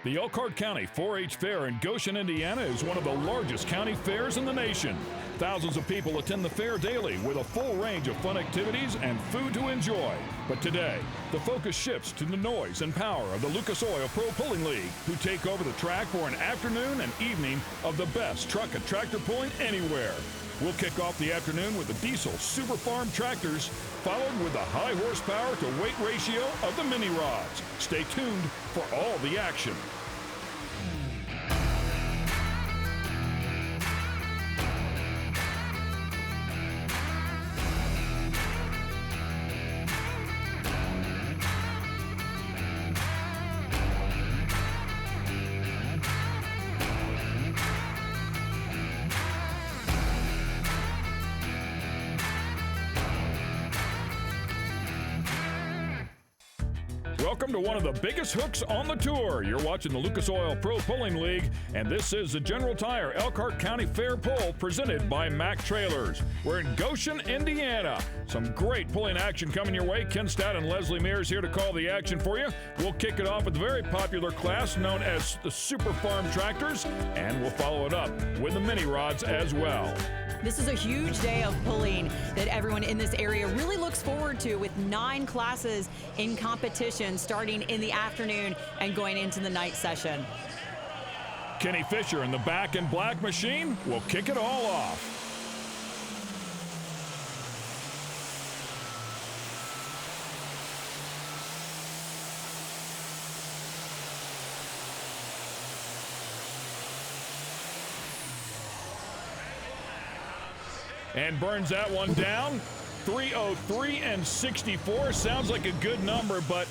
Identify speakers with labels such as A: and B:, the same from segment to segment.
A: The Elkhart County 4-H Fair in Goshen, Indiana is one of the largest county fairs in the nation. Thousands of people attend the fair daily with a full range of fun activities and food to enjoy. But today, the focus shifts to the noise and power of the Lucas Oil Pro Pulling League, who take over the track for an afternoon and evening of the best truck and tractor pulling anywhere. We'll kick off the afternoon with the diesel Super Farm tractors, followed with the high horsepower to weight ratio of the mini rods. Stay tuned for all the action. Welcome to one of the biggest hooks on the tour. You're watching the Lucas Oil Pro Pulling League, and this is the General Tire Elkhart County Fair Pull presented by Mack Trailers. We're in Goshen, Indiana. Some great pulling action coming your way. Ken Stout and Leslie Mears here to call the action for you. We'll kick it off with the very popular class known as the Super Farm tractors, and we'll follow it up with the mini rods as well.
B: This is a huge day of pulling that everyone in this area really looks forward to, with 9 classes in competition starting in the afternoon and going into the night session.
A: Kenny Fisher in the back and black machine will kick it all off. And burns that one down. 3:03 and 64. Sounds like a good number, but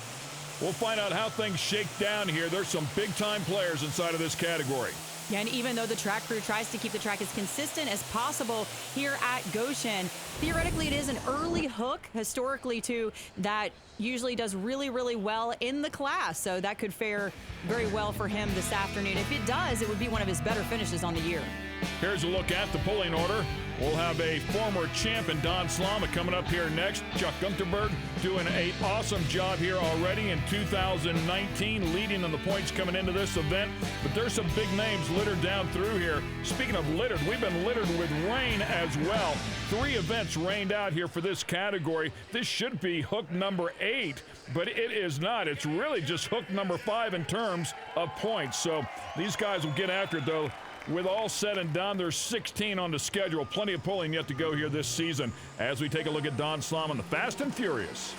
A: we'll find out how things shake down here. There's some big-time players inside of this category.
B: Yeah, and even though the track crew tries to keep the track as consistent as possible here at Goshen, theoretically it is an early hook, historically too, that usually does really, really well in the class. So that could fare very well for him this afternoon. If it does, it would be one of his better finishes on the year.
A: Here's a look at the pulling order. We'll have a former champ in Don Slama coming up here next. Chuck Gunterberg doing an awesome job here already in 2019, leading in the points coming into this event. But there's some big names littered down through here. Speaking of littered, we've been littered with rain as well. 3 events rained out here for this category. This should be hook number 8, but it is not. It's really just hook number 5 in terms of points. So these guys will get after it, though. With all said and done, there's 16 on the schedule. Plenty of pulling yet to go here this season as we take a look at Don Slama and the Fast and Furious.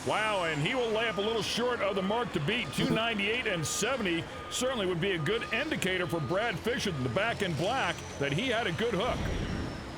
A: Wow, and he will lay up a little short of the mark to beat. 298 and 70 certainly would be a good indicator for Brad Fisher in the back in black that he had a good hook.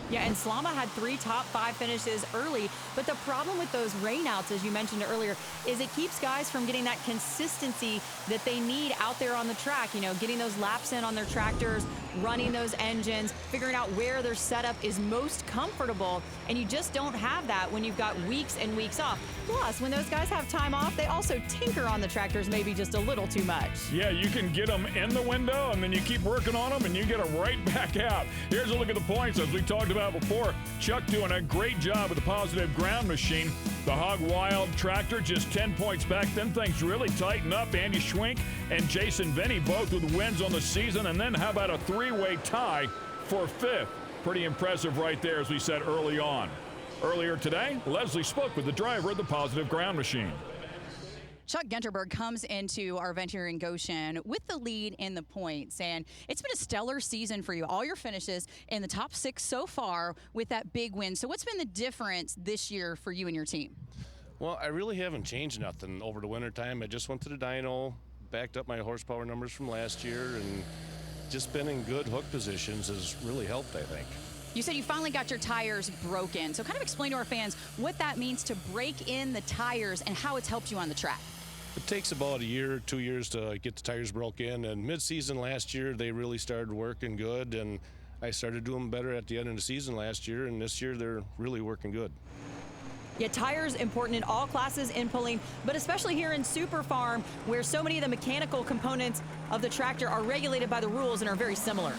B: Yeah, and Slama had 3 top 5 finishes early, but the problem with those rainouts, as you mentioned earlier, is it keeps guys from getting that consistency that they need out there on the track. You know, getting those laps in on their tractors, running those engines, figuring out where their setup is most comfortable, and you just don't have that when you've got weeks and weeks off. Plus, when those guys have time off, they also tinker on the tractors maybe just a little too much.
A: Yeah, you can get them in the window, and then you keep working on them, and you get them right back out. Here's a look at the points as we talked about before. Chuck doing a great job with the positive ground machine. The Hog Wild tractor just 10 points back. Then things really tighten up. Andy Schwink and Jason Venny both with wins on the season. And then how about a 3-way tie for 5th? Pretty impressive right there, as we said early on. Earlier today, Leslie spoke with the driver of the positive ground machine.
B: Chuck Gunterberg comes into our event here in Goshen with the lead in the points, and it's been a stellar season for you. All your finishes in the top 6 so far with that big win. So what's been the difference this year for you and your team?
C: Well, I really haven't changed nothing over the wintertime. I just went to the dyno, backed up my horsepower numbers from last year, and just been in good hook positions has really helped, I think.
B: You said you finally got your tires broken. So kind of explain to our fans what that means to break in the tires and how it's helped you on the track.
C: It takes about a year, 2 years to get the tires broke in, and mid-season last year they really started working good, and I started doing better at the end of the season last year, and this year they're really working good.
B: Yeah, tires important in all classes in pulling, but especially here in Super Farm, where so many of the mechanical components of the tractor are regulated by the rules and are very similar.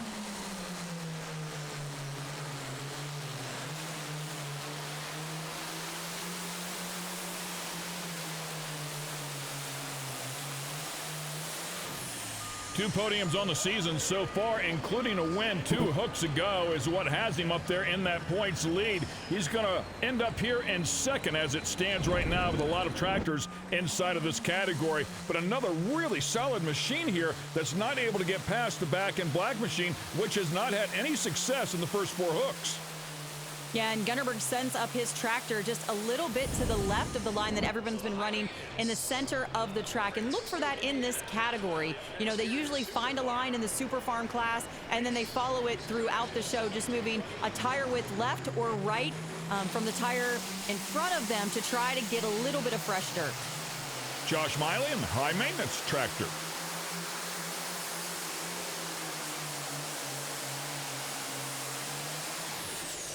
A: Two podiums on the season so far, including a win 2 hooks ago, is what has him up there in that points lead. He's going to end up here in second as it stands right now with a lot of tractors inside of this category. But another really solid machine here that's not able to get past the back end black machine, which has not had any success in the first 4 hooks.
B: Yeah, and Gunnerberg sends up his tractor just a little bit to the left of the line that everyone's been running in the center of the track. And look for that in this category. You know, they usually find a line in the Super Farm class, and then they follow it throughout the show, just moving a tire width left or right from the tire in front of them to try to get a little bit of fresh dirt.
A: Josh Miley and the high maintenance tractor.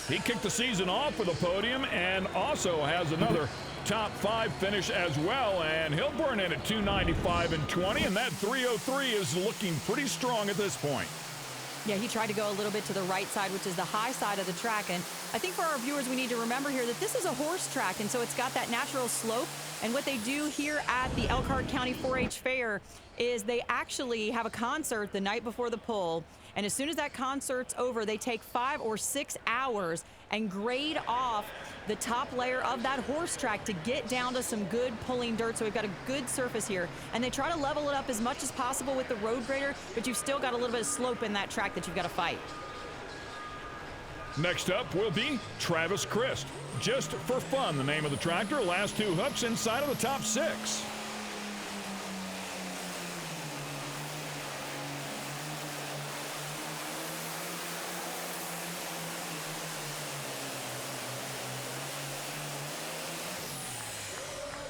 A: He kicked the season off with a podium and also has another top 5 finish as well, and he'll burn in at 295 and 20, and that 303 is looking pretty strong at this point.
B: Yeah, he tried to go a little bit to the right side, which is the high side of the track. And I think for our viewers, we need to remember here that this is a horse track, and so it's got that natural slope. And what they do here at the Elkhart County 4-H Fair is they actually have a concert the night before the pull. And as soon as that concert's over, they take 5 or 6 hours and grade off the top layer of that horse track to get down to some good pulling dirt. So we've got a good surface here. And they try to level it up as much as possible with the road grader, but you've still got a little bit of slope in that track that you've got to fight.
A: Next up will be Travis Christ. Just for fun, the name of the tractor. Last 2 hooks inside of the top 6.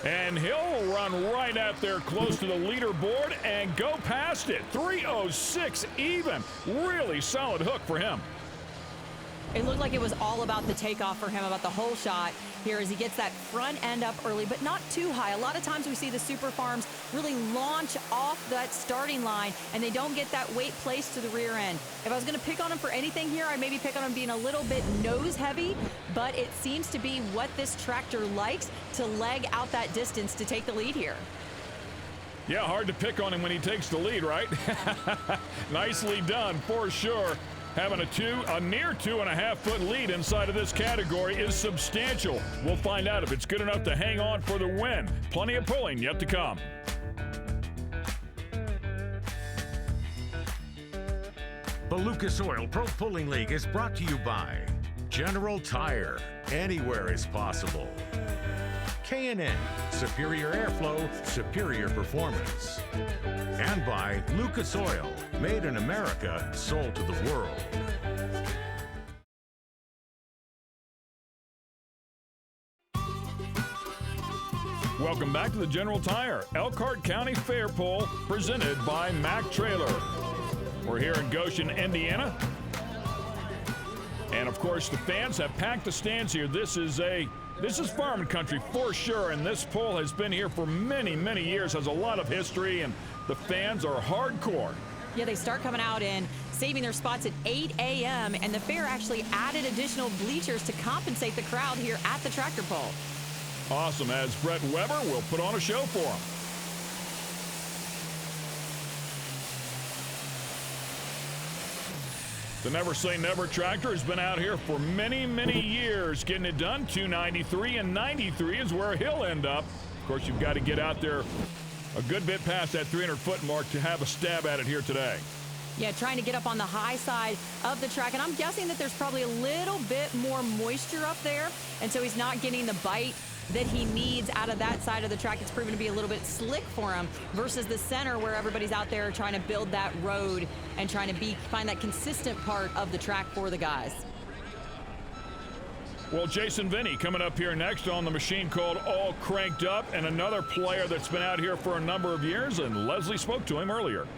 A: And he'll run right out there close to the leaderboard and go past it. 306 even. Really solid hook for him.
B: It looked like it was all about the takeoff for him, about the whole shot here as he gets that front end up early, but not too high. A lot of times we see the Super Farms really launch off that starting line, and they don't get that weight placed to the rear end. If I was going to pick on him for anything here, I'd maybe pick on him being a little bit nose heavy, but it seems to be what this tractor likes, to leg out that distance to take the lead here.
A: Yeah, hard to pick on him when he takes the lead, right? Nicely done, for sure. Having a near 2.5-foot lead inside of this category is substantial. We'll find out if it's good enough to hang on for the win. Plenty of pulling yet to come.
D: The Lucas Oil Pro Pulling League is brought to you by General Tire. Anywhere is possible. K&N, superior airflow, superior performance. And by Lucas Oil, made in America, sold to the world.
A: Welcome back to the General Tire Elkhart County Fair Pull, presented by Mack Trailer. We're here in Goshen, Indiana. And of course, the fans have packed the stands here. This is farming country for sure, and this pull has been here for many, many years, has a lot of history, and the fans are hardcore.
B: Yeah, they start coming out and saving their spots at 8 a.m., and the fair actually added additional bleachers to compensate the crowd here at the tractor pull.
A: Awesome, as Brett Weber will put on a show for them. The Never Say Never tractor has been out here for many, many years, getting it done. 293 and 93 is where he'll end up. Of course, you've got to get out there a good bit past that 300-foot mark to have a stab at it here today.
B: Yeah, trying to get up on the high side of the track, and I'm guessing that there's probably a little bit more moisture up there, and so he's not getting the bite that he needs out of that side of the track. It's proven to be a little bit slick for him versus the center where everybody's out there trying to build that road and trying to find that consistent part of the track for the guys.
A: Well, Jason Vinny coming up here next on the machine called All Cranked Up, and another player that's been out here for a number of years, and Leslie spoke to him earlier.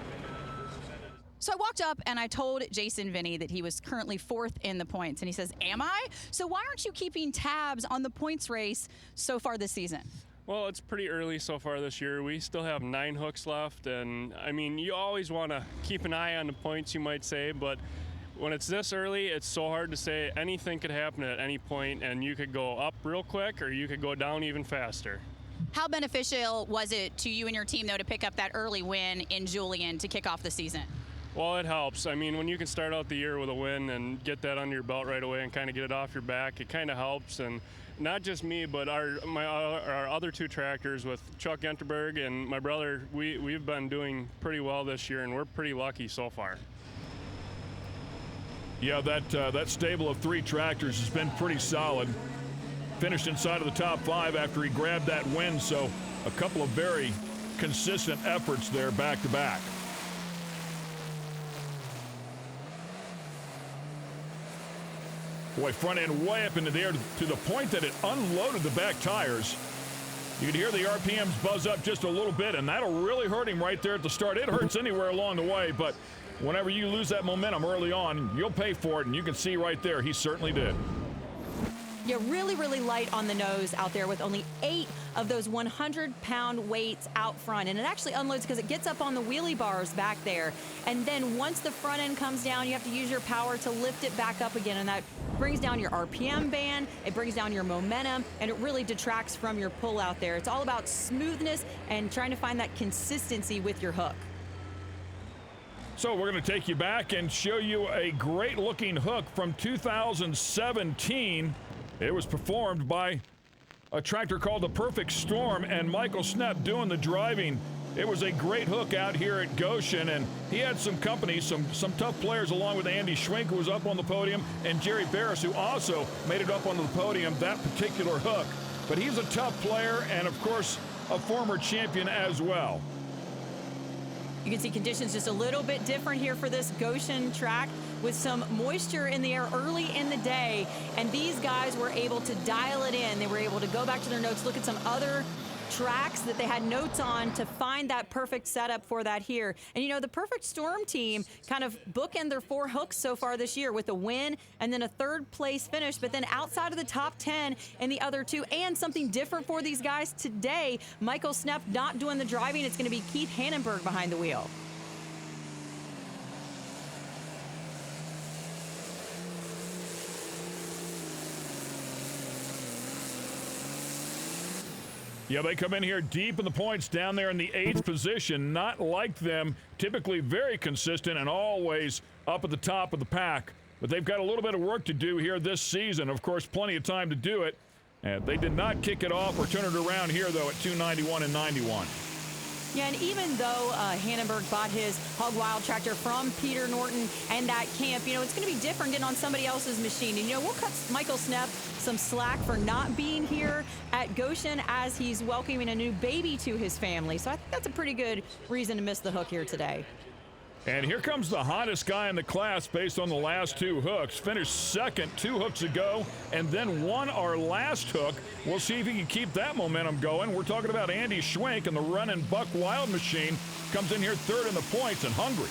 E: So I walked up and I told Jason Vinny that he was currently fourth in the points. And he says, am I? So why aren't you keeping tabs on the points race so far this season?
F: Well, it's pretty early so far this year. We still have 9 hooks left. And, I mean, you always want to keep an eye on the points, you might say. But when it's this early, it's so hard to say. Anything could happen at any point, and you could go up real quick or you could go down even faster.
E: How beneficial was it to you and your team, though, to pick up that early win in Julian to kick off the season?
F: Well, it helps. I mean, when you can start out the year with a win and get that under your belt right away and kind of get it off your back, it kind of helps. And not just me, but our other 2 tractors with Chuck Enterberg and my brother, we've been doing pretty well this year, and we're pretty lucky so far.
A: Yeah, that stable of 3 tractors has been pretty solid. Finished inside of the top 5 after he grabbed that win, so a couple of very consistent efforts there back to back. Boy, front end way up into the air to the point that it unloaded the back tires. You can hear the RPMs buzz up just a little bit, and that'll really hurt him right there at the start. It hurts anywhere along the way, but whenever you lose that momentum early on, you'll pay for it, and you can see right there, he certainly did.
B: Yeah, really, really light on the nose out there with only 8 of those 100-pound weights out front. And it actually unloads because it gets up on the wheelie bars back there. And then once the front end comes down, you have to use your power to lift it back up again. And that brings down your RPM band, it brings down your momentum, and it really detracts from your pull out there. It's all about smoothness and trying to find that consistency with your hook.
A: So we're going to take you back and show you a great-looking hook from 2017. It was performed by a tractor called the Perfect Storm, and Michael Snepp doing the driving. It was a great hook out here at Goshen, and he had some company, some tough players along with Andy Schwenk, who was up on the podium, and Jerry Barris, who also made it up onto the podium, that particular hook. But he's a tough player and, of course, a former champion as well.
B: You can see conditions just a little bit different here for this Goshen track with some moisture in the air early in the day, and these guys were able to dial it in. They were able to go back to their notes, look at some other tracks that they had notes on to find that perfect setup for that here. And you know, the Perfect Storm team kind of bookend their 4 hooks so far this year with a win and then a 3rd place finish, but then outside of the top 10 in the other 2, and something different for these guys today, Michael Snepp not doing the driving. It's going to be Keith Hannenberg behind the wheel.
A: Yeah, they come in here deep in the points down there in the 8th position. Not like them, typically very consistent and always up at the top of the pack. But they've got a little bit of work to do here this season. Of course, plenty of time to do it. And they did not kick it off or turn it around here, though, at 291 and 91.
B: Yeah, and even though Hannenberg bought his Hog Wild tractor from Peter Norton and that camp, you know, it's going to be different getting on somebody else's machine. And, you know, we'll cut Michael Snepp some slack for not being here at Goshen as he's welcoming a new baby to his family. So I think that's a pretty good reason to miss the hook here today.
A: And here comes the hottest guy in the class based on the last 2 hooks. Finished 2nd 2 hooks ago and then won our last hook. We'll see if he can keep that momentum going. We're talking about Andy Schwenk and the running Buck Wild machine. Comes in here 3rd in the points and hungry.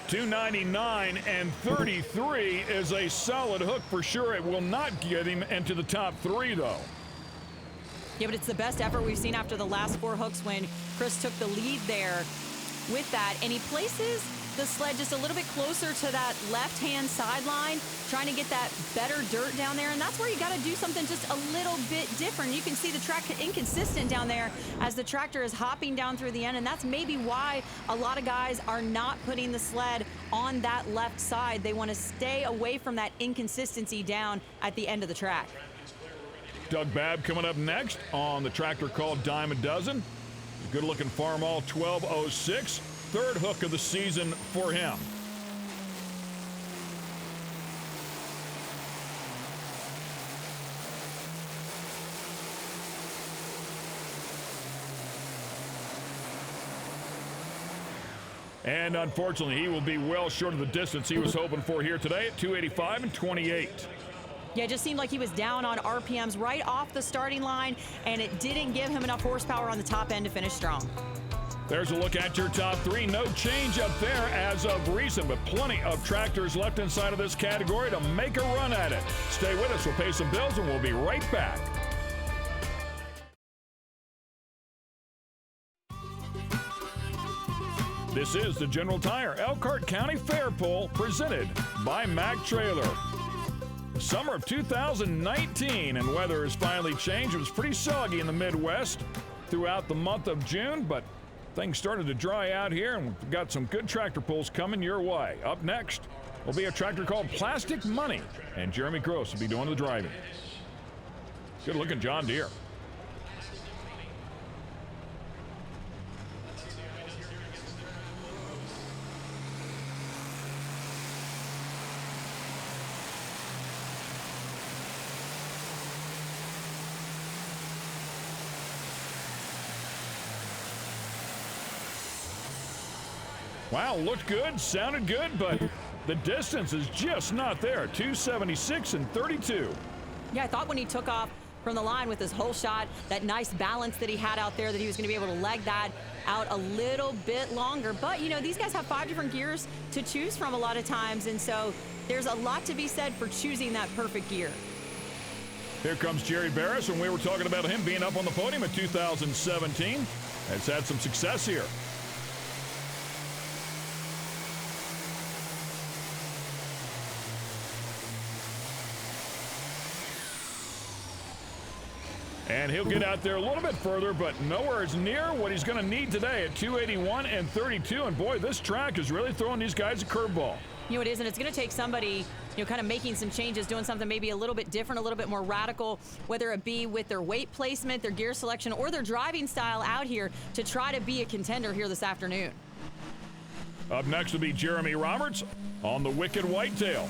A: $299 and 33 is a solid hook for sure. It will not get him into the top 3, though.
B: Yeah, but it's the best effort we've seen after the last 4 hooks when Chris took the lead there with that. And he places the sled just a little bit closer to that left-hand sideline, trying to get that better dirt down there. And that's where you got to do something just a little bit different. You can see the track inconsistent down there as the tractor is hopping down through the end. And that's maybe why a lot of guys are not putting the sled on that left side. They want to stay away from that inconsistency down at the end of the track.
A: Doug Babb coming up next on the tractor called Dime a Dozen. Good-looking Farmall 1206. 3rd hook of the season for him. And unfortunately, he will be well short of the distance he was hoping for here today at 285 and 28.
B: Yeah, it just seemed like he was down on RPMs right off the starting line, and it didn't give him enough horsepower on the top end to finish strong.
A: There's a look at your top three. No change up there as of recent, but plenty of tractors left inside of this category to make a run at it. Stay with us. We'll pay some bills, and we'll be right back. This is the General Tire Elkhart County Fair Poll presented by Mack Trailer. Summer of 2019, and weather has finally changed. It was pretty soggy in the Midwest throughout the month of June, but things started to dry out here, and we've got some good tractor pulls coming your way. Up next will be a tractor called Plastic Money, and Jeremy Gross will be doing the driving. Good-looking John Deere. Wow, looked good, sounded good, but the distance is just not there. 276 and 32.
B: Yeah, I thought when he took off from the line with his whole shot, that nice balance that he had out there, that he was going to be able to leg that out a little bit longer. But, you know, these guys have 5 different gears to choose from a lot of times, and so there's a lot to be said for choosing that perfect gear.
A: Here comes Jerry Barris, and we were talking about him being up on the podium in 2017. Has had some success here. And he'll get out there a little bit further, but nowhere as near what he's going to need today at 281 and 32. And boy, this track is really throwing these guys a curveball.
B: You know, it is, and it's going to take somebody, you know, kind of making some changes, doing something maybe a little bit different, a little bit more radical, whether it be with their weight placement, their gear selection, or their driving style out here to try to be a contender here this afternoon.
A: Up next will be Jeremy Roberts on the Wicked Whitetail.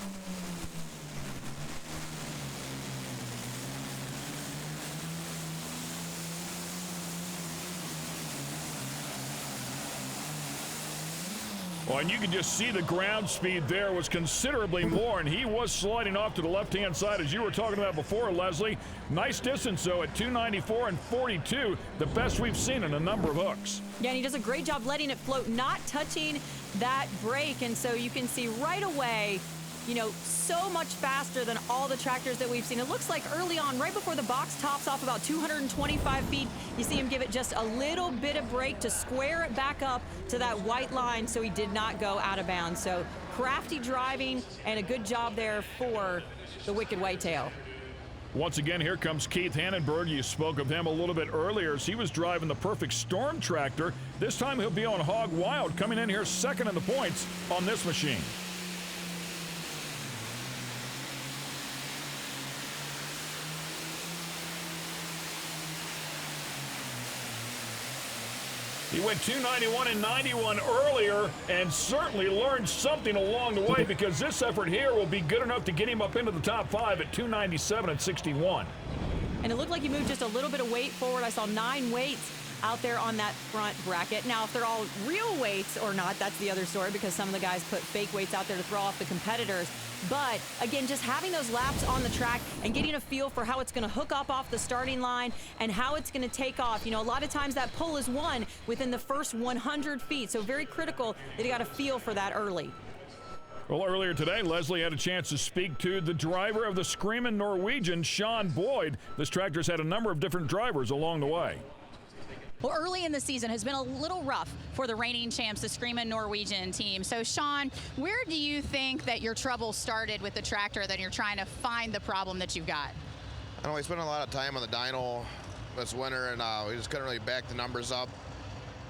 A: Well, and you can just see the ground speed there was considerably more, and he was sliding off to the left-hand side, as you were talking about before, Leslie. Nice distance, though, at 294 and 42, the best we've seen in a number of hooks.
B: Yeah, and he does a great job letting it float, not touching that brake, and so you can see right away, you know, so much faster than all the tractors that we've seen. It looks like early on, right before the box tops off about 225 feet, you see him give it just a little bit of brake to square it back up to that white line so he did not go out of bounds. So crafty driving and a good job there for the Wicked Whitetail.
A: Once again, here comes Keith Hannenberg. You spoke of him a little bit earlier as he was driving the Perfect Storm tractor. This time he'll be on Hog Wild, coming in here second in the points on this machine. He went 291 and 91 earlier and certainly learned something along the way, because this effort here will be good enough to get him up into the top 5 at 297 and 61.
B: And it looked like he moved just a little bit of weight forward. I saw 9 weights out there on that front bracket. Now, if they're all real weights or not, that's the other story, because some of the guys put fake weights out there to throw off the competitors. But again, just having those laps on the track and getting a feel for how it's going to hook up off the starting line and how it's going to take off. You know, a lot of times that pull is won within the first 100 feet. So very critical that you got a feel for that early.
A: Well, earlier today, Leslie had a chance to speak to the driver of the Screaming Norwegian, Sean Boyd. This tractor's had a number of different drivers along the way.
E: Well, early in the season has been a little rough for the reigning champs, the Screamin' Norwegian team. So, Sean, where do you think that your trouble started with the tractor, that you're trying to find the problem that you've got?
G: I know we spent a lot of time on the dyno this winter, and we just couldn't really back the numbers up.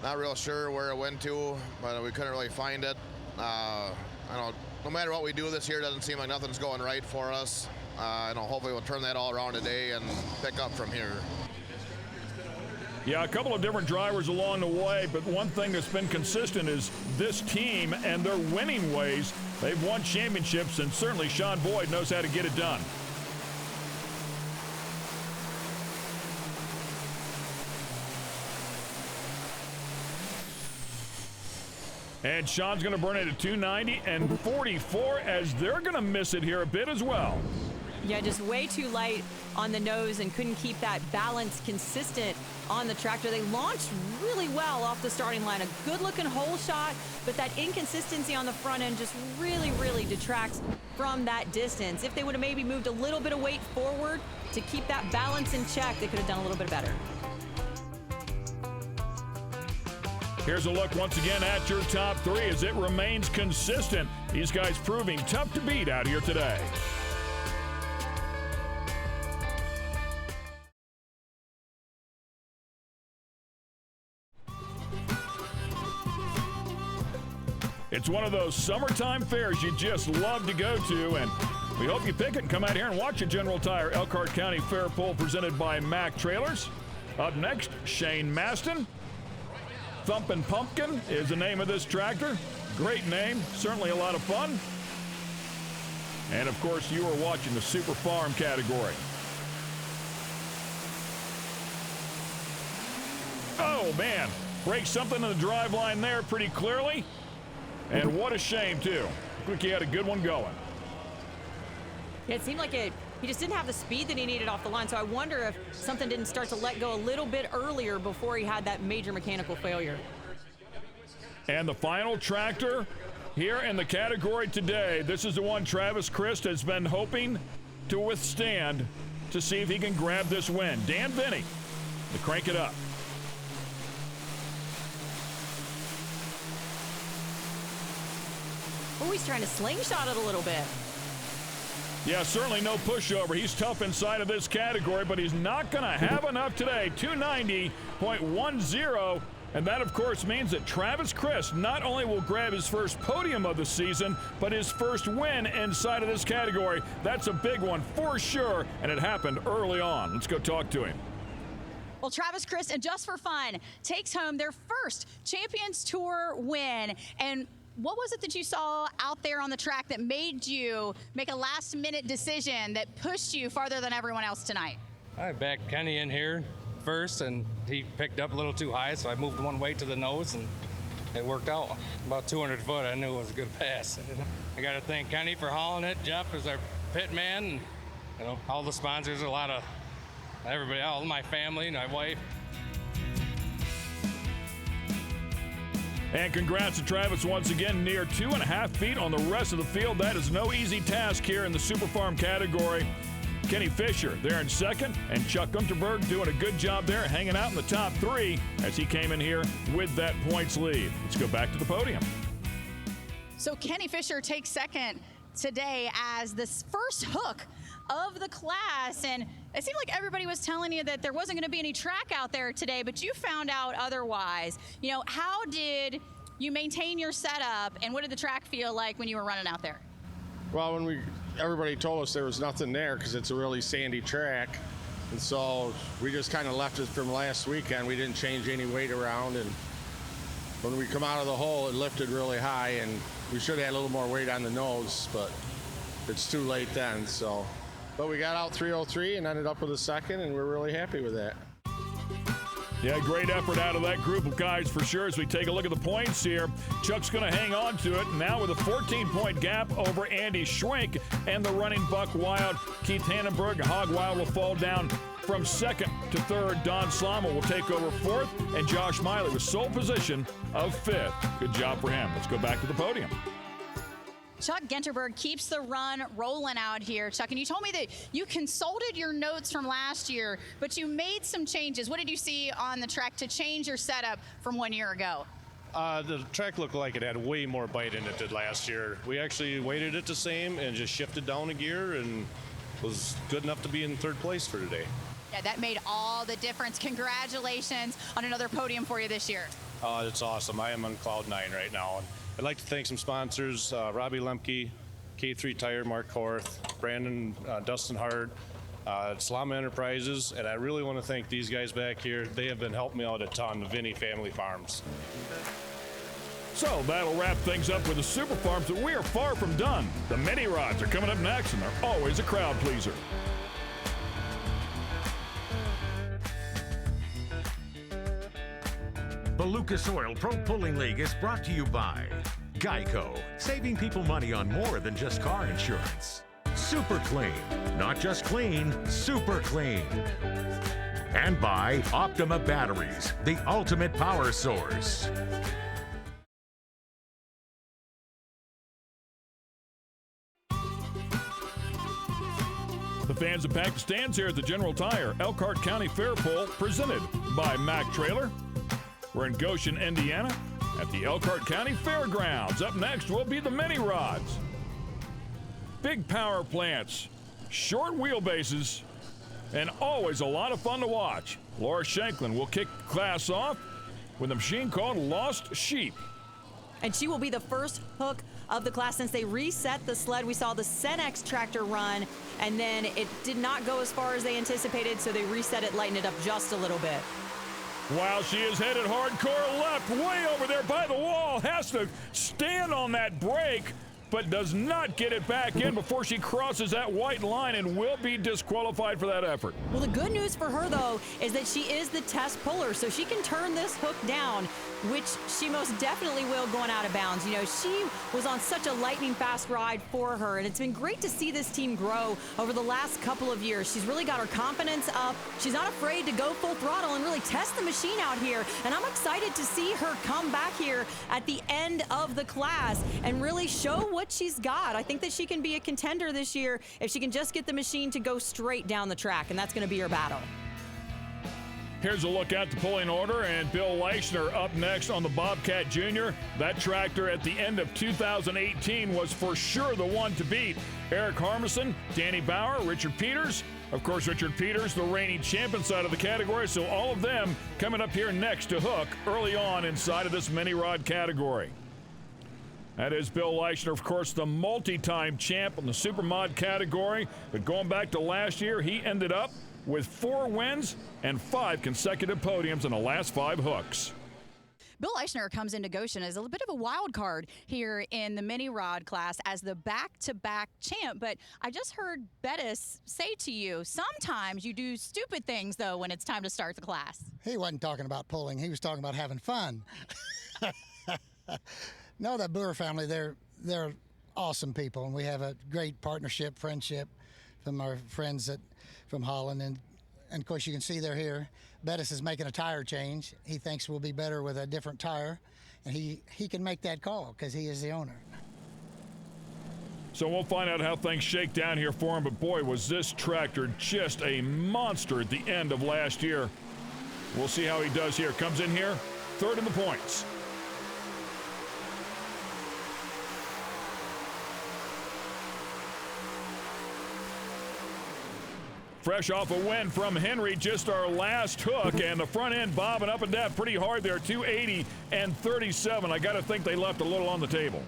G: Not real sure where it went to, but we couldn't really find it. I know no matter what we do this year, it doesn't seem like nothing's going right for us. I know hopefully we'll turn that all around today and pick up from here.
A: Yeah, a couple of different drivers along the way, but one thing that's been consistent is this team and their winning ways. They've won championships, and certainly Sean Boyd knows how to get it done. And Sean's going to burn it at 290 and 44, as they're going to miss it here a bit as well.
B: Yeah, just way too light on the nose and couldn't keep that balance consistent on the tractor. They launched really well off the starting line. A good-looking hole shot, but that inconsistency on the front end just really detracts from that distance. If they would have maybe moved a little bit of weight forward to keep that balance in check, they could have done a little bit better.
A: Here's a look once again at your top three as it remains consistent. These guys proving tough to beat out here today. It's one of those summertime fairs you just love to go to, and we hope you pick it and come out here and watch a General Tire Elkhart County Fair Pull presented by Mack Trailers. Up next, Shane Maston. Thumpin' Pumpkin is the name of this tractor. Great name, certainly a lot of fun. And of course, you are watching the Super Farm category. Oh man, breaks something in the drive line there pretty clearly. And what a shame too. Looked like he had a good one going.
B: It seemed like he just didn't have the speed that he needed off the line, so I wonder if something didn't start to let go a little bit earlier before he had that major mechanical failure.
A: And the final tractor here in the category today, this is the one Travis Christ has been hoping to withstand to see if he can grab this win. Dan Vinny to crank it up.
B: Oh, he's trying to slingshot it a little bit.
A: Yeah, certainly no pushover. He's tough inside of this category, but he's not going to have enough today. 290.10. And that, of course, means that Travis Christ not only will grab his first podium of the season, but his first win inside of this category. That's a big one for sure, and it happened early on. Let's go talk to him.
E: Well, Travis Christ, and just for fun, takes home their first Champions Tour win. And what was it that you saw out there on the track that made you make a last-minute decision that pushed you farther than everyone else tonight?
H: I backed Kenny in here first, and he picked up a little too high, so I moved one weight to the nose, and it worked out. About 200 foot, I knew it was a good pass. I got to thank Kenny for hauling it. Jeff is our pit man, and all the sponsors, a lot of everybody, all my family, my wife.
A: And congrats to Travis once again, near 2.5 feet on the rest of the field. That is no easy task here in the Super Farm category. Kenny Fisher there in second, and Chuck Unterberg doing a good job there, hanging out in the top three as he came in here with that points lead. Let's go back to the podium.
E: So Kenny Fisher takes second today as this first hook of the class, and it seemed like everybody was telling you that there wasn't going to be any track out there today, but you found out otherwise. You know, how did you maintain your setup, and what did the track feel like when you were running out there?
I: Well, when everybody told us there was nothing there because it's a really sandy track, and so we just kind of left it from last weekend. We didn't change any weight around, and when we come out of the hole, it lifted really high, and we should have had a little more weight on the nose, but it's too late then. So, but we got out 303 and ended up with a second, and we're really happy with that.
A: Yeah, great effort out of that group of guys for sure. As we take a look at the points here, Chuck's going to hang on to it now with a 14-point gap over Andy Schwenk and the running Buck Wild. Keith Hannenberg, Hog Wild will fall down from second to third. Don Slama will take over fourth, and Josh Miley with sole position of fifth. Good job for him. Let's go back to the podium.
E: Chuck Genterberg keeps the run rolling out here. Chuck, and you told me that you consulted your notes from last year, but you made some changes. What did you see on the track to change your setup from 1 year ago?
C: The track looked like it had way more bite in it than last year. We actually weighted it the same and just shifted down a gear and was good enough to be in third place for today.
E: Yeah, that made all the difference. Congratulations on another podium for you this year.
C: It's awesome. I am on cloud 9 right now. And I'd like to thank some sponsors, Robbie Lemke, K3 Tire, Mark Horth, Brandon, Dustin Hart, Slama Enterprises, and I really want to thank these guys back here. They have been helping me out a ton, the Vinny Family Farms.
A: So that'll wrap things up with the Super Farms, but we are far from done. The mini rods are coming up next, and they're always a crowd pleaser.
D: The Lucas Oil Pro Pulling League is brought to you by Geico, saving people money on more than just car insurance. super clean. Not just clean, super clean. And by Optima Batteries, the ultimate power source.
A: The fans have packed the stands here at the General Tire Elkhart County Fair Pole, presented by Mack Trailer. We're in Goshen, Indiana, at the Elkhart County Fairgrounds. Up next will be the mini rods. Big power plants, short wheelbases, and always a lot of fun to watch. Laura Shanklin will kick class off with a machine called Lost Sheep.
B: And she will be the first hook of the class since they reset the sled. We saw the Cenex tractor run, and then it did not go as far as they anticipated, so they reset it, lightened it up just a little bit.
A: While she is headed hardcore left, way over there by the wall, has to stand on that brake, but does not get it back in before she crosses that white line and will be disqualified for that effort.
B: Well, the good news for her, though, is that she is the test puller, so she can turn this hook down, which she most definitely will going out of bounds. You know, she was on such a lightning fast ride for her, and it's been great to see this team grow over the last couple of years. She's really got her confidence up. She's not afraid to go full throttle and really test the machine out here, and I'm excited to see her come back here at the end of the class and really show what she's got. I think that she can be a contender this year if she can just get the machine to go straight down the track, and that's going to be her battle.
A: Here's a look at the pulling order, and Bill Leichner up next on the Bobcat Jr. That tractor at the end of 2018 was for sure the one to beat. Eric Harmison, Danny Bauer, Richard Peters. Of course, Richard Peters, the reigning champion side of the category, so all of them coming up here next to hook early on inside of this mini rod category. That is Bill Leichner, of course, the multi-time champ in the super mod category. But going back to last year, he ended up with 4 wins and 5 consecutive podiums in the last 5 hooks.
E: Bill Leichner comes into Goshen as a little bit of a wild card here in the mini rod class as the back-to-back champ. But I just heard Bettis say to you, sometimes you do stupid things, though, when it's time to start the class.
J: He wasn't talking about pulling. He was talking about having fun. No, that Boer family, they're awesome people, and we have a great partnership, friendship from our friends from Holland, and of course you can see they're here. Bettis is making a tire change. He thinks we'll be better with a different tire, and he can make that call because he is the owner.
A: So we'll find out how things shake down here for him, but boy, was this tractor just a monster at the end of last year. We'll see how he does here. Comes in here, third in the points. Fresh off a win from Henry, just our last hook, and the front end bobbing up and down pretty hard there, 280 and 37. I got to think they left a little on the table.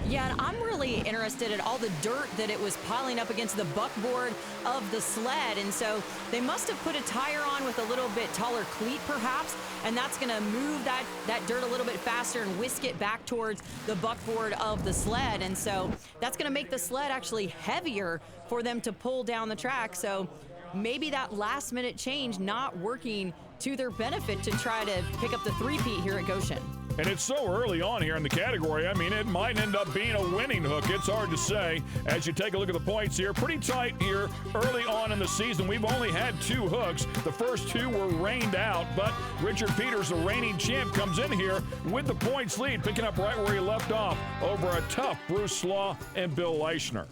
B: Yeah, and I'm really interested in all the dirt that it was piling up against the buckboard of the sled. And so they must have put a tire on with a little bit taller cleat, perhaps, and that's going to move that dirt a little bit faster and whisk it back towards the buckboard of the sled. And so that's going to make the sled actually heavier for them to pull down the track. So maybe that last-minute change not working to their benefit to try to pick up the three-peat here at Goshen.
A: And it's so early on here in the category. I mean, it might end up being a winning hook. It's hard to say. As you take a look at the points here, pretty tight here early on in the season. We've only had 2 hooks. The first 2 were rained out, but Richard Peters, the reigning champ, comes in here with the points lead, picking up right where he left off over a tough Bruce Slaw and Bill Leichner.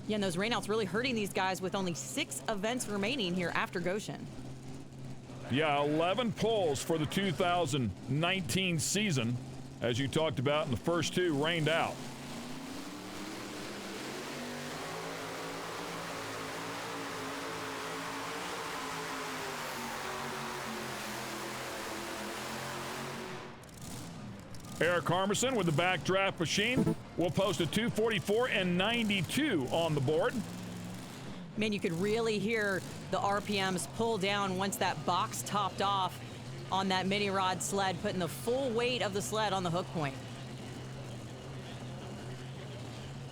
B: Yeah, and those rainouts really hurting these guys with only 6 events remaining here after Goshen.
A: Yeah, 11 pulls for the 2019 season, as you talked about, and the first 2 rained out. Eric Harmison with the backdraft machine will post a 244 and 92 on the board.
B: Man, you could really hear the RPMs pull down once that box topped off on that mini rod sled, putting the full weight of the sled on the hook point.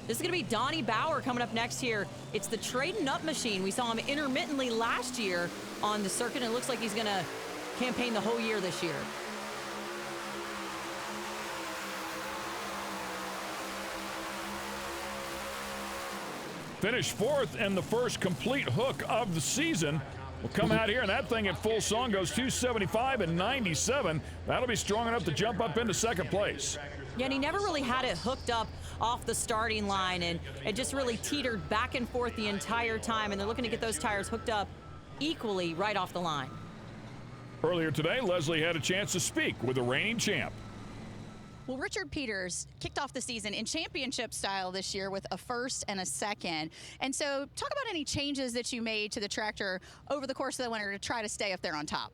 B: This is going to be Donnie Bauer coming up next here. It's the trading up machine. We saw him intermittently last year on the circuit, and it looks like he's going to campaign the whole year this year.
A: Finished fourth in the first complete hook of the season. Will come out here, and that thing at full song goes 275 and 97. That'll be strong enough to jump up into second place.
B: Yeah, and he never really had it hooked up off the starting line, and it just really teetered back and forth the entire time, and they're looking to get those tires hooked up equally right off the line.
A: Earlier today, Leslie had a chance to speak with the reigning champ.
E: Well, Richard Peters kicked off the season in championship style this year with a first and a second. And so talk about any changes that you made to the tractor over the course of the winter to try to stay up there on top.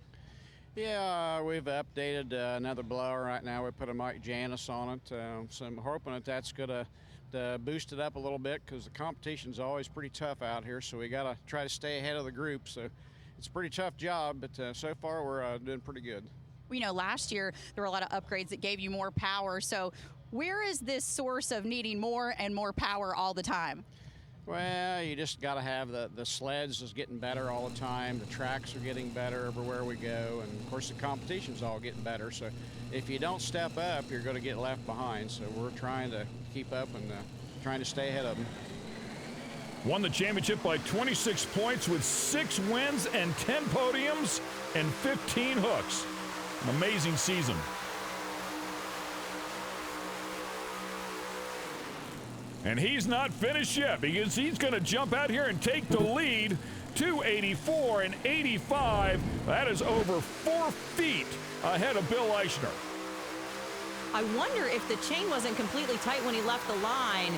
K: Yeah, we've updated another blower right now. We put a Mike Janis on it. So I'm hoping that that's going to boost it up a little bit because the competition's always pretty tough out here. So we got to try to stay ahead of the group. So it's a pretty tough job, but so far we're doing pretty good.
E: You know, last year there were a lot of upgrades that gave you more power. So where is this source of needing more and more power all the time?
K: Well, you just got to have the sleds is getting better all the time. The tracks are getting better everywhere we go. And, of course, the competition's all getting better. So if you don't step up, you're going to get left behind. So we're trying to keep up and trying to stay ahead of them.
A: Won the championship by 26 points with 6 wins and 10 podiums and 15 hooks. An amazing season. And he's not finished yet because he's going to jump out here and take the lead. 284 and 85. That is over 4 feet ahead of Bill Eichner.
B: I wonder if the chain wasn't completely tight when he left the line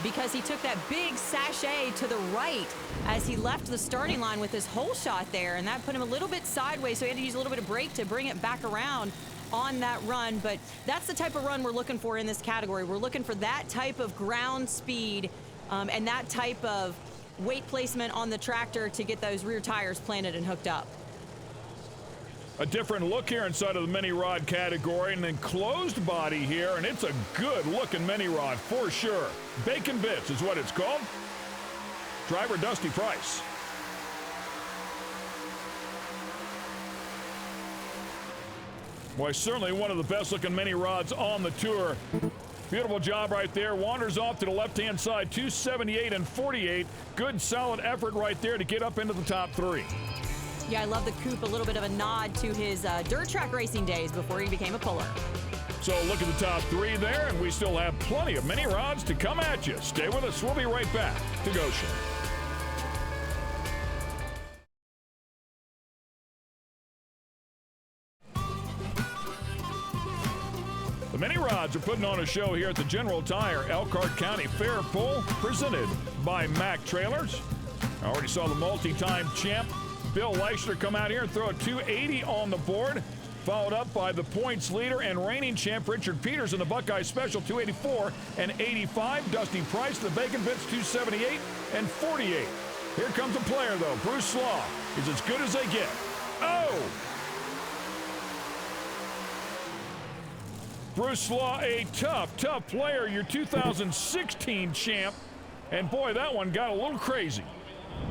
B: because he took that big sachet to the right as he left the starting line with his hole shot there, and that put him a little bit sideways, so he had to use a little bit of brake to bring it back around on that run. But that's the type of run we're looking for in this category. We're looking for that type of ground speed and that type of weight placement on the tractor to get those rear tires planted and hooked up.
A: A different look here inside of the mini rod category, and then closed body here, and it's a good looking mini rod for sure. Bacon Bits is what it's called. Driver Dusty Price. Boy, certainly one of the best looking mini rods on the tour. Beautiful job right there. Wanders off to the left-hand side, 278 and 48. Good solid effort right there to get up into the top 3.
B: Yeah, I love the coupe, a little bit of a nod to his dirt track racing days before he became a puller.
A: So look at the top 3 there, and we still have plenty of mini rods to come at you. Stay with us. We'll be right back to Goshen. The mini rods are putting on a show here at the General Tire Elkhart County Fair Pull, presented by Mack Trailers. I already saw the multi-time champ Bill Eichner come out here and throw a 280 on the board, followed up by the points leader and reigning champ Richard Peters in the Buckeye Special, 284 and 85. Dusty Price, the Bacon Bits, 278 and 48. Here comes a player, though. Bruce Slaw is as good as they get. Oh! Bruce Slaw, a tough player, your 2016 champ. And boy, that one got a little crazy.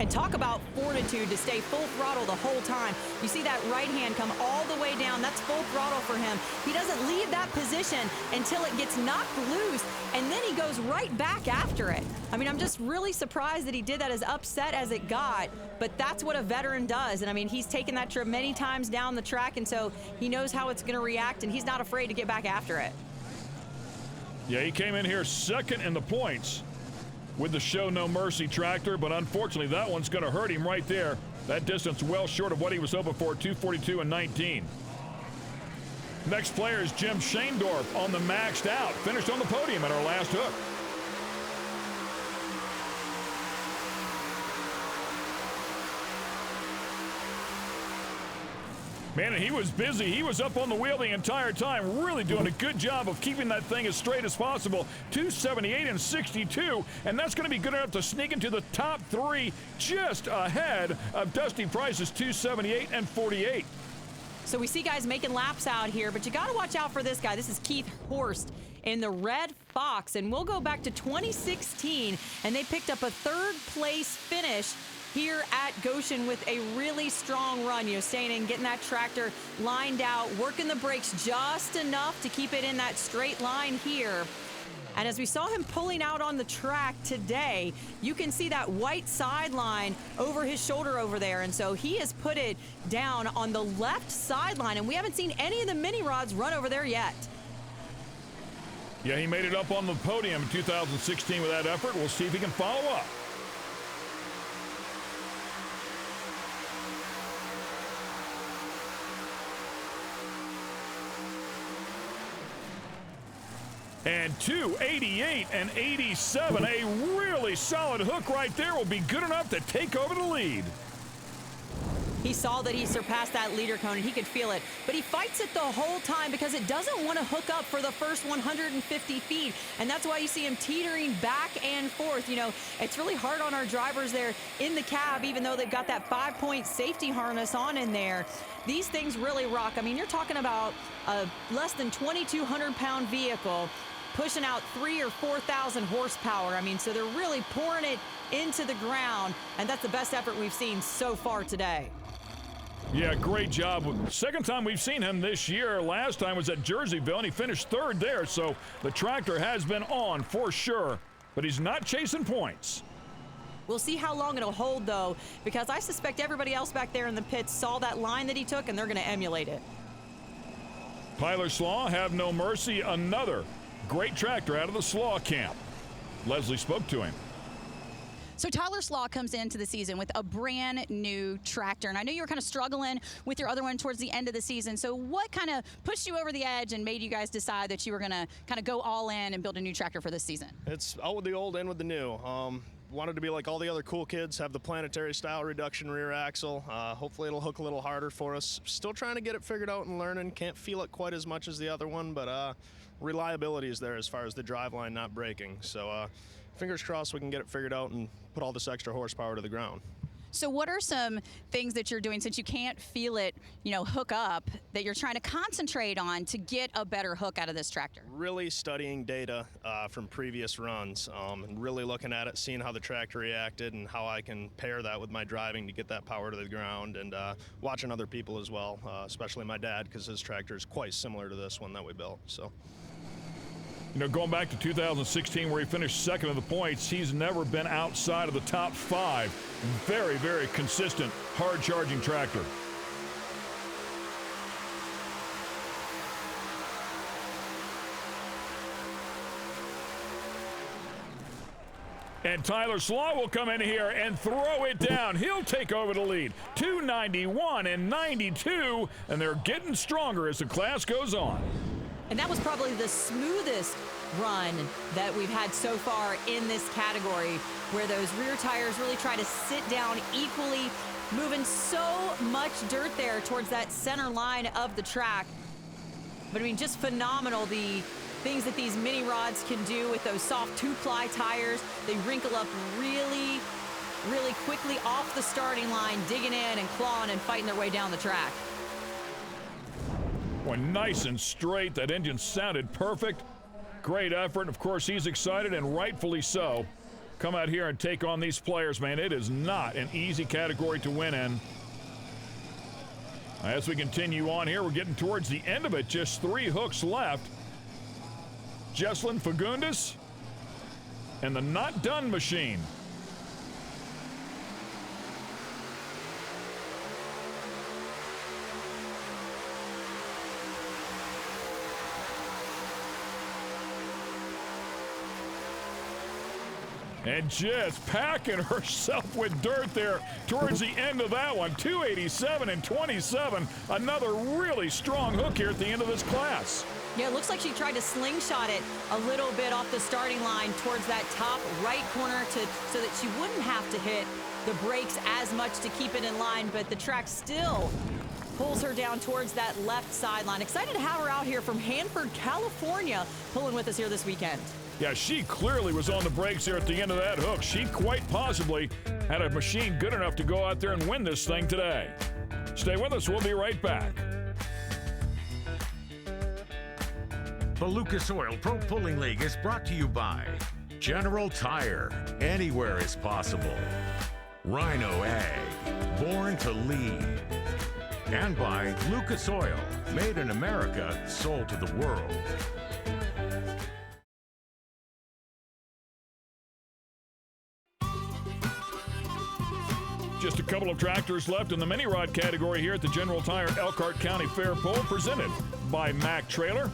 B: And talk about fortitude to stay full throttle the whole time. You see that right hand come all the way down. That's full throttle for him. He doesn't leave that position until it gets knocked loose, and then he goes right back after it. I mean, I'm just really surprised that he did that, as upset as it got, but that's what a veteran does. And I mean, he's taken that trip many times down the track, and so he knows how it's going to react, and he's not afraid to get back after it.
A: Yeah, he came in here second in the points with the Show No Mercy tractor, but unfortunately that one's going to hurt him right there. That distance well short of what he was hoping for, 242 and 19. Next player is Jim Shaendorf on the maxed out. Finished on the podium at our last hook. Man, and he was busy. He was up on the wheel the entire time, really doing a good job of keeping that thing as straight as possible. 278 and 62, and that's going to be good enough to sneak into the top 3 just ahead of Dusty Price's 278 and 48.
B: So we see guys making laps out here, but you got to watch out for this guy. This is Keith Horst in the Red Fox, and we'll go back to 2016, and they picked up a 3rd place finish here at Goshen with a really strong run, staying in, getting that tractor lined out, working the brakes just enough to keep it in that straight line here And as we saw him pulling out on the track today, you can see that white sideline over his shoulder over there. And so he has put it down on the left sideline, and we haven't seen any of the mini rods run over there yet.
A: Yeah, he made it up on the podium in 2016 with that effort. We'll see if he can follow up. And 288 and 87, a really solid hook right there will be good enough to take over the lead.
B: He saw that he surpassed that leader cone and he could feel it, but he fights it the whole time because it doesn't want to hook up for the first 150 feet, and that's why you see him teetering back and forth. You know, it's really hard on our drivers there in the cab, even though they've got that 5-point safety harness on in there. These things really rock. I mean, you're talking about a less than 2,200-pound vehicle pushing out 3,000 or 4,000 horsepower. I mean, so they're really pouring it into the ground, and that's the best effort we've seen so far today.
A: Yeah, great job. Second time we've seen him this year. Last time was at Jerseyville, and he finished third there, so the tractor has been on for sure, but he's not chasing points.
B: We'll see how long it'll hold, though, because I suspect everybody else back there in the pits saw that line that he took, and they're going to emulate it.
A: Tyler Slaw, have no mercy, another great tractor out of the Slaw camp. Leslie spoke to him.
E: So Tyler Slaw comes into the season with a brand new tractor, and I know you were kind of struggling with your other one towards the end of the season. So what kind of pushed you over the edge and made you guys decide that you were going to kind of go all in and build a new tractor for this season?
L: It's out with the old, in with the new. Wanted to be like all the other cool kids, have the planetary style reduction rear axle. Hopefully it'll hook a little harder for us. Still trying to get it figured out and learning. Can't feel it quite as much as the other one, but reliability is there as far as the driveline not breaking. So fingers crossed we can get it figured out and put all this extra horsepower to the ground.
E: So what are some things that you're doing, since you can't feel it, you know, hook up, that you're trying to concentrate on to get a better hook out of this tractor?
L: Really studying data from previous runs and really looking at it, seeing how the tractor reacted and how I can pair that with my driving to get that power to the ground, and watching other people as well, especially my dad, because his tractor is quite similar to this one that we built. So.
A: You know, going back to 2016 where he finished second in the points, he's never been outside of the top 5. Very, very consistent, hard-charging tractor. And Tyler Slaw will come in here and throw it down. He'll take over the lead. 291 and 92, and they're getting stronger as the class goes on.
B: And that was probably the smoothest run that we've had so far in this category, where those rear tires really try to sit down equally, moving so much dirt there towards that center line of the track. But I mean, just phenomenal, the things that these mini rods can do with those soft 2-ply tires. They wrinkle up really, really quickly off the starting line, digging in and clawing and fighting their way down the track.
A: Boy, nice and straight. That engine sounded perfect. Great effort. Of course, he's excited, and rightfully so. Come out here and take on these players, man. It is not an easy category to win in. As we continue on here, we're getting towards the end of it. Just 3 hooks left. Jesslyn Fagundes and the Not Done machine. And just packing herself with dirt there towards the end of that one. 287 and 27. Another really strong hook here at the end of this class.
B: Yeah, it looks like she tried to slingshot it a little bit off the starting line towards that top right corner so that she wouldn't have to hit the brakes as much to keep it in line, but the track still pulls her down towards that left sideline. Excited to have her out here from Hanford, California, pulling with us here this weekend.
A: Yeah, she clearly was on the brakes here at the end of that hook. She quite possibly had a machine good enough to go out there and win this thing today. Stay with us. We'll be right back.
D: The Lucas Oil Pro Pulling League is brought to you by General Tire, anywhere is possible. Rhino Ag, born to lead. And by Lucas Oil, made in America, sold to the world.
A: Couple of tractors left in the mini rod category here at the General Tire Elkhart County Fair Poll, presented by Mack Trailer.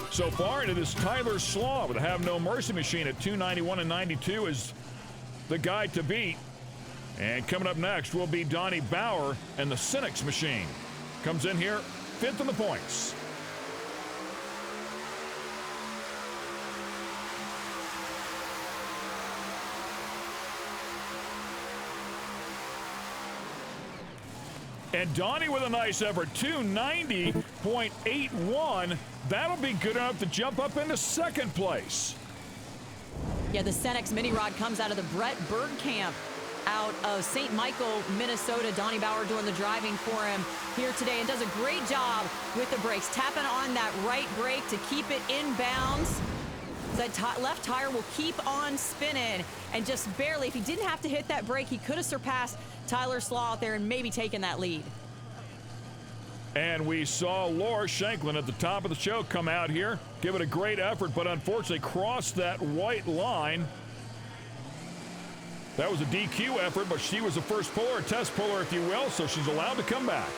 A: So far into this, Tyler Slaw with a Have No Mercy machine at 291 and 92 is the guy to beat. And coming up next will be Donnie Bauer and the Cynics machine. Comes in here 5th in the points. And Donnie with a nice effort, 290.81. That'll be good enough to jump up into 2nd place.
B: Yeah, the Cenex mini rod comes out of the Brett Berg camp out of St. Michael, Minnesota. Donnie Bauer doing the driving for him here today and does a great job with the brakes, tapping on that right brake to keep it in bounds. That left tire will keep on spinning, and just barely, if he didn't have to hit that brake, he could have surpassed Tyler Slaw out there and maybe taken that lead.
A: And we saw Laura Shanklin at the top of the show come out here, give it a great effort, but unfortunately crossed that white line. That was a DQ effort, but she was the first puller, a test puller, if you will, so she's allowed to come back.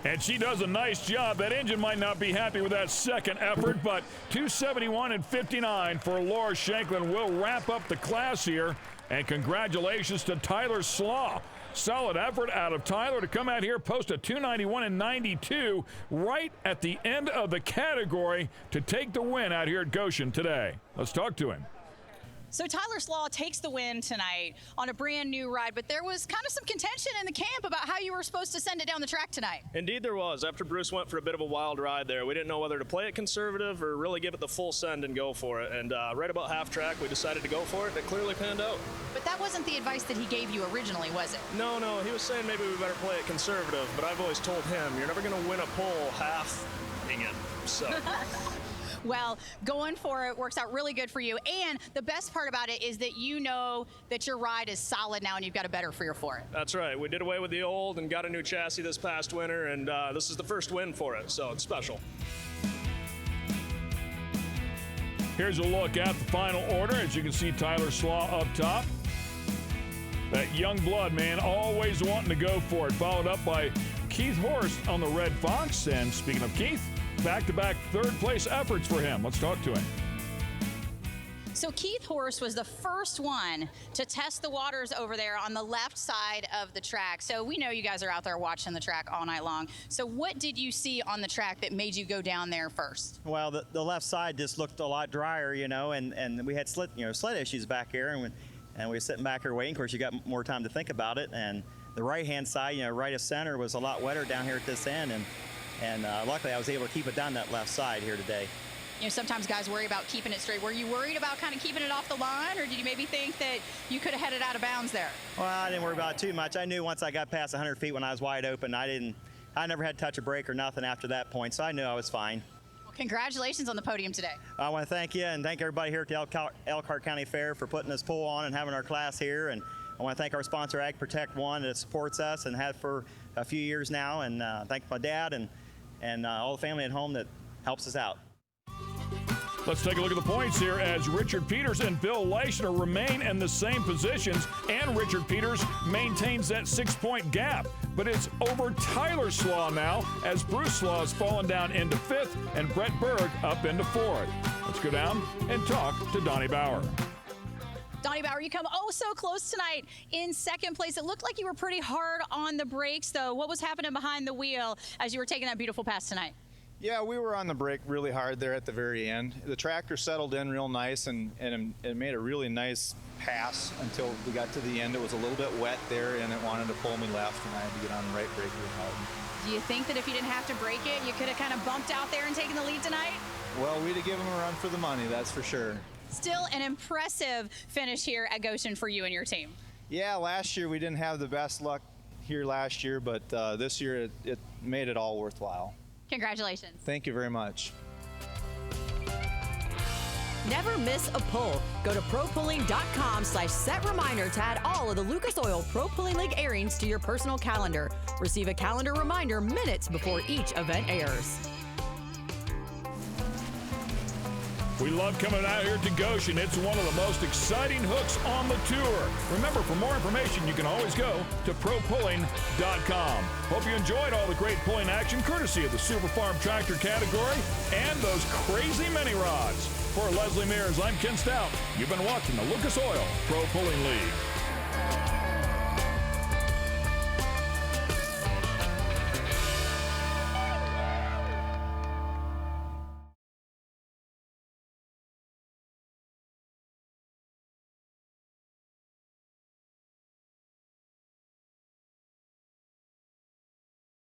A: And she does a nice job. That engine might not be happy with that second effort, but 271 and 59 for Laura Shanklin will wrap up the class here. And congratulations to Tyler Slaw. Solid effort out of Tyler to come out here, post a 291 and 92 right at the end of the category to take the win out here at Goshen today. Let's talk to him.
E: So Tyler Slaw takes the win tonight on a brand new ride, but there was kind of some contention in the camp about how you were supposed to send it down the track tonight.
L: Indeed there was. After Bruce went for a bit of a wild ride there, we didn't know whether to play it conservative or really give it the full send and go for it. And right about half track, we decided to go for it, and it clearly panned out.
E: But that wasn't the advice that he gave you originally, was it?
L: No, he was saying maybe we better play it conservative, but I've always told him, you're never going to win a pole half-ing it, so...
E: Well, going for it works out really good for you. And the best part about it is that you know that your ride is solid now and you've got a better feel for it.
L: That's right. We did away with the old and got a new chassis this past winter, and this is the first win for it, so it's special.
A: Here's a look at the final order. As you can see, Tyler Slaw up top. That young blood, man, always wanting to go for it. Followed up by Keith Horst on the Red Fox. And speaking of Keith, back-to-back third-place efforts for him. Let's talk to him.
E: So Keith Horst was the first one to test the waters over there on the left side of the track. So we know you guys are out there watching the track all night long. So what did you see on the track that made you go down there first?
M: Well, the left side just looked a lot drier, you know, and we had sled issues back here, and we were sitting back here waiting. Of course, you got more time to think about it. And the right-hand side, right of center, was a lot wetter down here at this end, and luckily I was able to keep it down that left side here today.
E: Sometimes guys worry about keeping it straight. Were you worried about kind of keeping it off the line, or did you maybe think that you could have headed out of bounds there?
M: Well, I didn't worry about it too much. I knew once I got past 100 feet when I was wide open, I never had to touch a brake or nothing after that point, so I knew I was fine.
E: Well, congratulations on the podium today.
M: I want to thank you and thank everybody here at the Elkhart County Fair for putting this poll on and having our class here. And I want to thank our sponsor, Ag Protect One, that supports us and has for a few years now. And thank my dad and all the family at home that helps us out.
A: Let's take a look at the points here as Richard Peters and Bill Leishner remain in the same positions, and Richard Peters maintains that 6-point gap. But it's over Tyler Slaw now, as Bruce Slaw has fallen down into 5th and Brett Berg up into 4th. Let's go down and talk to Donnie Bauer.
E: Donnie Bauer, you come oh so close tonight in 2nd place. It looked like you were pretty hard on the brakes, though. What was happening behind the wheel as you were taking that beautiful pass tonight?
N: Yeah, we were on the brake really hard there at the very end. The tractor settled in real nice and it made a really nice pass until we got to the end. It was a little bit wet there and it wanted to pull me left, and I had to get on the right brake real hard.
E: Do you think that if you didn't have to brake it, you could have kind of bumped out there and taken the lead tonight?
N: Well, we'd have given them a run for the money, that's for sure.
E: Still an impressive finish here at Goshen for you and your team.
N: Yeah, last year we didn't have the best luck here last year, but this year it made it all worthwhile.
E: Congratulations.
N: Thank you very much.
B: Never miss a pull. Go to propulling.com/set reminder to add all of the Lucas Oil Pro Pulling League airings to your personal calendar. Receive a calendar reminder minutes before each event airs.
A: We love coming out here to Goshen. It's one of the most exciting hooks on the tour. Remember, for more information, you can always go to propulling.com. Hope you enjoyed all the great pulling action courtesy of the Super Farm Tractor category and those crazy mini rods. For Leslie Mears, I'm Ken Stout. You've been watching the Lucas Oil Pro Pulling League.